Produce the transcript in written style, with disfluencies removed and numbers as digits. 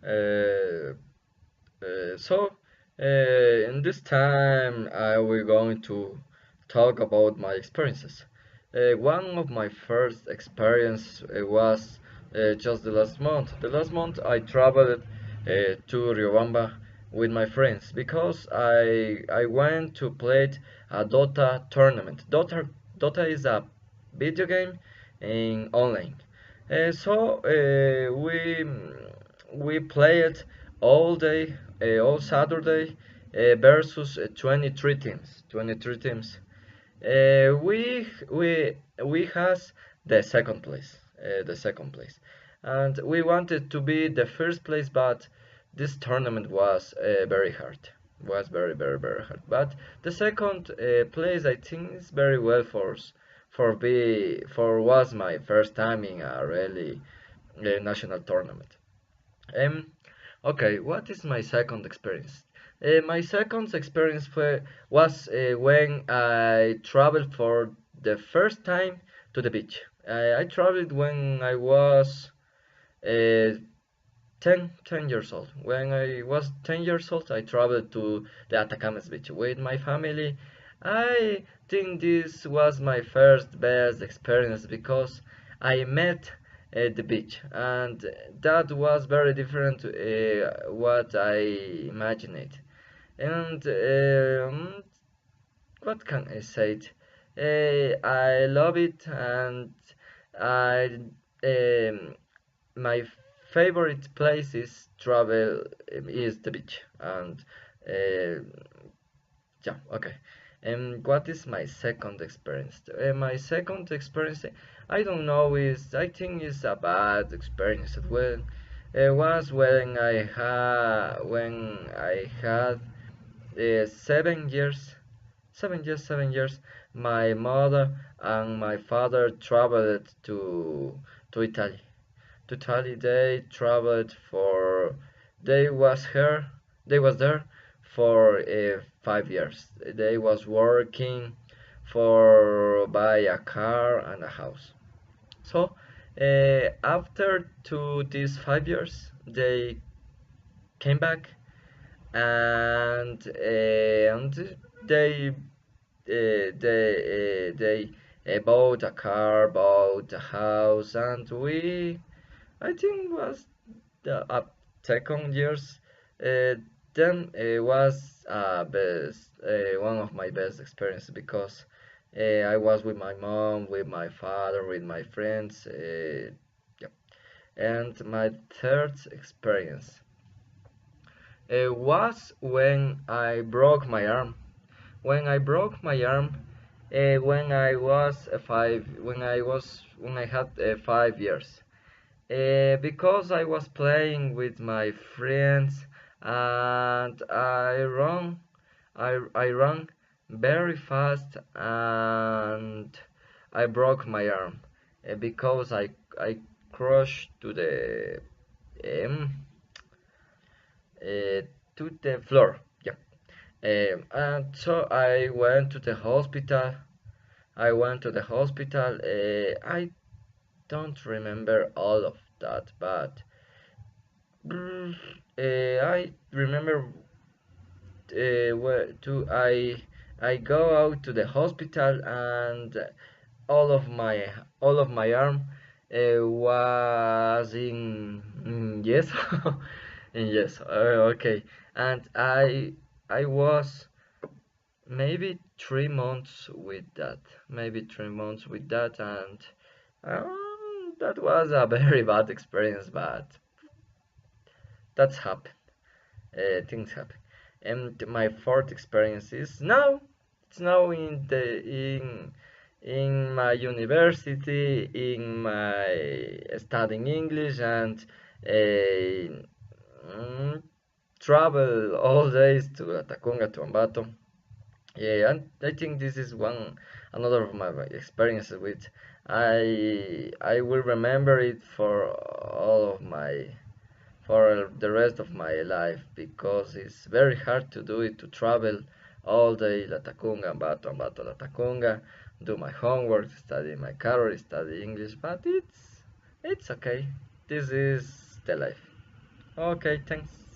Uh, in this time, we're going to talk about my experiences. One of my first experience was just the last month. The last month, I traveled to Riobamba with my friends because I went to play a Dota tournament. Dota is a video game in online. We played all day, all Saturday, versus 23 teams. 23 teams. We has the second place, and we wanted to be the first place, but this tournament was very hard. Was very hard. But the second place, I think, is very well for was my first time in a really national tournament. Um, okay, what is my second experience? My second experience was when I traveled for the first time to the beach. I traveled when I was uh, 10 years old. When I was 10 years old, I traveled to the Atacames beach with my family. I think this was my first best experience because I met the beach, and that was very different to what I imagined. And what can I say? I love it, and I my favorite place is travel is the beach, and uh, yeah, okay. And what is my second experience? My second experience, I don't know, is I think is a bad experience as well. It was when I had 7 years, 7 years, 7 years. My mother and my father traveled to Italy. To Italy, they traveled for. They was here. They was there for 5 years. They was working for buy a car and a house. So after to these 5 years, they came back, and they they bought a car, bought a house, and I think was the second years. Uh, then it was best one of my best experiences because I was with my mom, with my father, with my friends. Yeah. And my third experience was when I broke my arm. When I broke my arm, when I was when I had 5 years. Because I was playing with my friends, and I ran very fast, and I broke my arm because I crushed um, to the floor. Yeah. And so I went to the hospital. I went to the hospital. I don't remember all of that, but I remember where to I go out to the hospital, and all of my arm was in yes in yes, okay. And I was maybe 3 months with that, and that was a very bad experience, but that's happened. Things happen. And my fourth experience is now. It's now in my university, in my studying English, and travel all days to Atacunga, to Ambato. Yeah, and I think this is one another of my experiences with. I will remember it for the rest of my life because it's very hard to do it, to travel all day Latacunga, Ambato, Latacunga, do my homework, study my career, study English, but it's okay. This is the life. Okay, thanks.